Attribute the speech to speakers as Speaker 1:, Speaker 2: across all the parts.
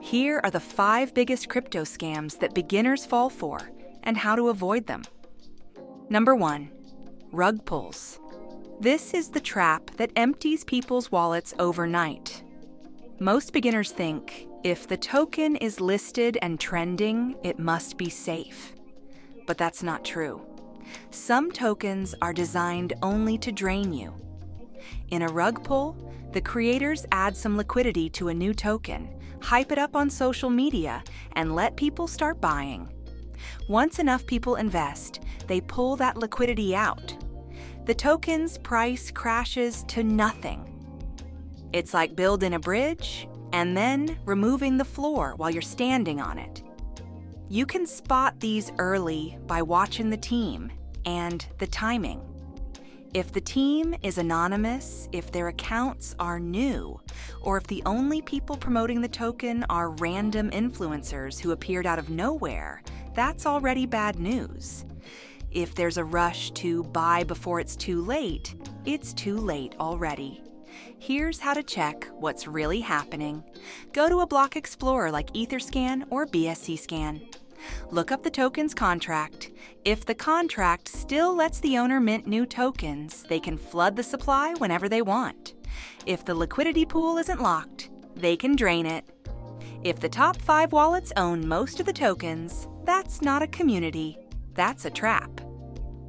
Speaker 1: Here are the 5 biggest crypto scams that beginners fall for and how to avoid them. Number 1. Rug pulls. This is the trap that empties people's wallets overnight. Most beginners think if the token is listed and trending, it must be safe. But that's not true. Some tokens are designed only to drain you. In a rug pull, the creators add some liquidity to a new token, hype it up on social media, and let people start buying. Once enough people invest, they pull that liquidity out. The token's price crashes to nothing. It's like building a bridge and then removing the floor while you're standing on it. You can spot these early by watching the team and the timing. If the team is anonymous, if their accounts are new, or if the only people promoting the token are random influencers who appeared out of nowhere, that's already bad news. If there's a rush to buy before it's too late already. Here's how to check what's really happening. Go to a block explorer like Etherscan or BSC Scan. Look up the token's contract. If the contract still lets the owner mint new tokens, they can flood the supply whenever they want. If the liquidity pool isn't locked, they can drain it. If the top 5 wallets own most of the tokens, that's not a community, that's a trap.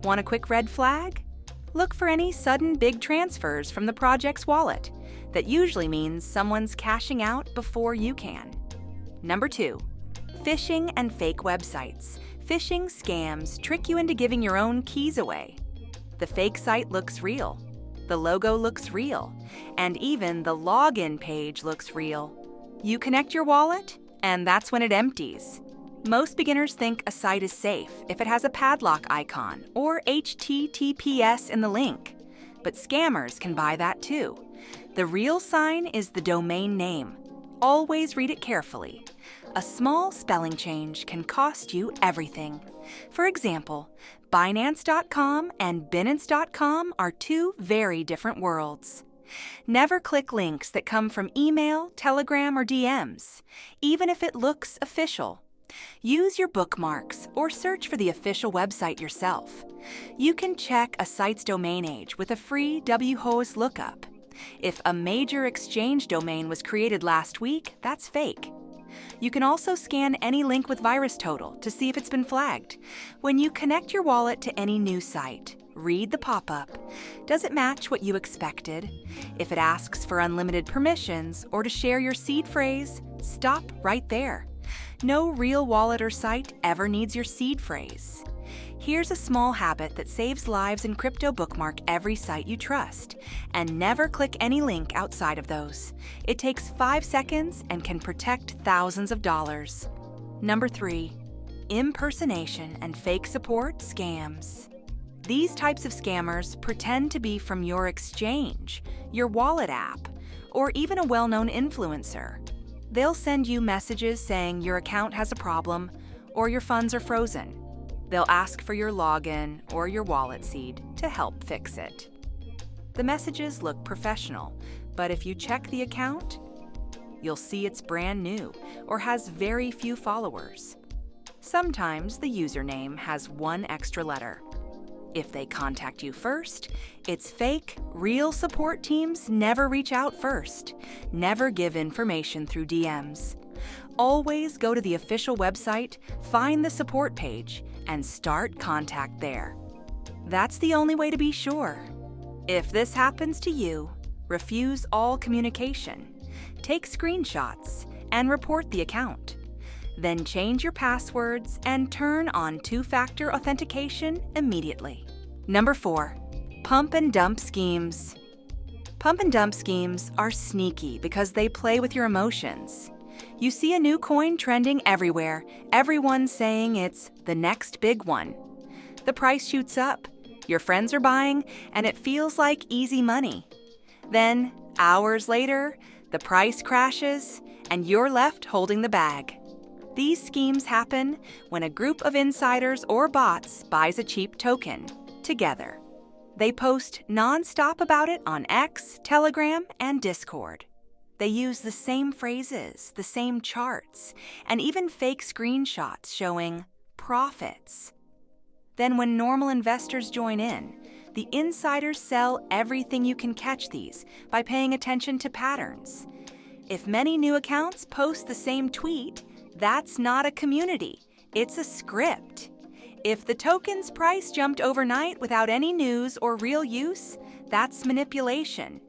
Speaker 1: Want a quick red flag? Look for any sudden big transfers from the project's wallet. That usually means someone's cashing out before you can. Number 2. Phishing and fake websites. Phishing scams trick you into giving your own keys away. The fake site looks real, the logo looks real, and even the login page looks real. You connect your wallet, and that's when it empties. Most beginners think a site is safe if it has a padlock icon or HTTPS in the link, but scammers can buy that too. The real sign is the domain name. Always read it carefully. A small spelling change can cost you everything. For example, Binance.com and Binance.com are 2 very different worlds. Never click links that come from email, Telegram, or DMs, even if it looks official. Use your bookmarks or search for the official website yourself. You can check a site's domain age with a free WHOIS lookup. If a major exchange domain was created last week, that's fake. You can also scan any link with VirusTotal to see if it's been flagged. When you connect your wallet to any new site, read the pop-up. Does it match what you expected? If it asks for unlimited permissions or to share your seed phrase, stop right there. No real wallet or site ever needs your seed phrase. Here's a small habit that saves lives in crypto. Bookmark every site you trust, and never click any link outside of those. It takes 5 seconds and can protect thousands of dollars. Number 3. Impersonation and fake support scams. These types of scammers pretend to be from your exchange, your wallet app, or even a well-known influencer. They'll send you messages saying your account has a problem or your funds are frozen. They'll ask for your login or your wallet seed to help fix it. The messages look professional, but if you check the account, you'll see it's brand new or has very few followers. Sometimes the username has 1 extra letter. If they contact you first, it's fake. Real support teams never reach out first. Never give information through DMs. Always go to the official website, find the support page, and start contact there. That's the only way to be sure. If this happens to you, refuse all communication. Take screenshots and report the account. Then change your passwords and turn on 2-factor authentication immediately. Number 4. Pump and dump schemes. Pump and dump schemes are sneaky because they play with your emotions. You see a new coin trending everywhere, everyone's saying it's the next big one. The price shoots up, your friends are buying, and it feels like easy money. Then, hours later, the price crashes, and you're left holding the bag. These schemes happen when a group of insiders or bots buys a cheap token together. They post non-stop about it on X, Telegram, and Discord. They use the same phrases, the same charts, and even fake screenshots showing profits. Then when normal investors join in, the insiders sell everything you can catch these by paying attention to patterns. If many new accounts post the same tweet, that's not a community, it's a script. If the token's price jumped overnight without any news or real use, that's manipulation.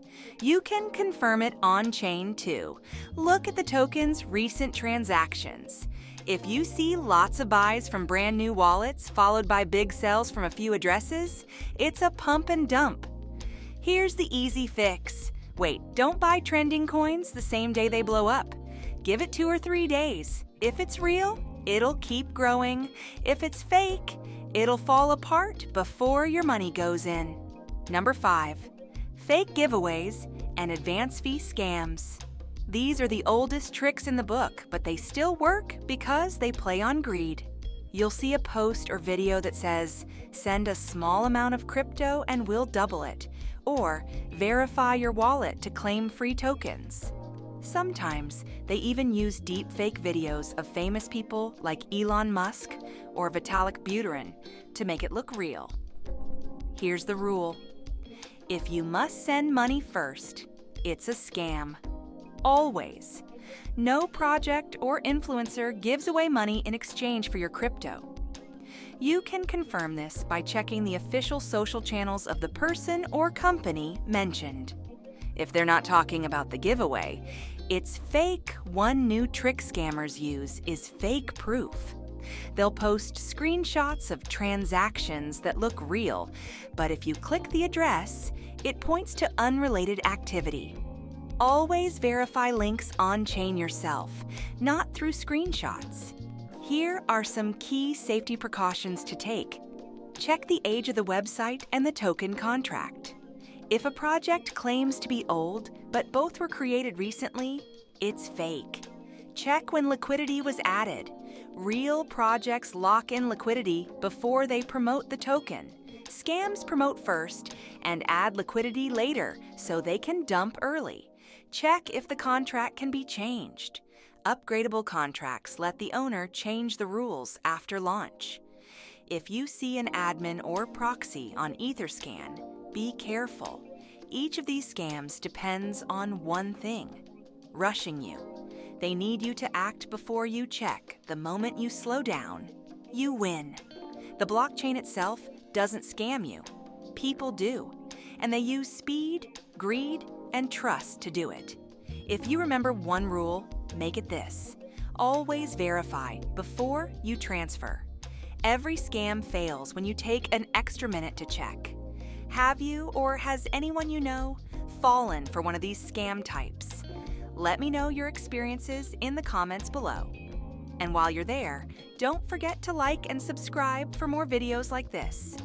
Speaker 1: You can confirm it on-chain too. Look at the token's recent transactions. If you see lots of buys from brand new wallets followed by big sells from a few addresses, it's a pump and dump. Here's the easy fix. Wait, don't buy trending coins the same day they blow up. Give it 2 or 3 days. If it's real, it'll keep growing. If it's fake, it'll fall apart before your money goes in. Number 5. Fake giveaways and advance fee scams. These are the oldest tricks in the book, but they still work because they play on greed. You'll see a post or video that says, "Send a small amount of crypto and we'll double it," or "Verify your wallet to claim free tokens." Sometimes they even use deep fake videos of famous people like Elon Musk or Vitalik Buterin to make it look real. Here's the rule. If you must send money first, it's a scam. Always. No project or influencer gives away money in exchange for your crypto. You can confirm this by checking the official social channels of the person or company mentioned. If they're not talking about the giveaway, it's fake. One new trick scammers use is fake proof. They'll post screenshots of transactions that look real, but if you click the address, it points to unrelated activity. Always verify links on-chain yourself, not through screenshots. Here are some key safety precautions to take. Check the age of the website and the token contract. If a project claims to be old, but both were created recently, it's fake. Check when liquidity was added. Real projects lock in liquidity before they promote the token. Scams promote first and add liquidity later so they can dump early. Check if the contract can be changed. Upgradable contracts let the owner change the rules after launch. If you see an admin or proxy on Etherscan, be careful. Each of these scams depends on one thing: rushing you. They need you to act before you check. The moment you slow down, you win. The blockchain itself doesn't scam you. People do, and they use speed, greed, and trust to do it. If you remember one rule, make it this: always verify before you transfer. Every scam fails when you take an extra minute to check. Have you, or has anyone you know, fallen for one of these scam types? Let me know your experiences in the comments below. And while you're there, don't forget to like and subscribe for more videos like this.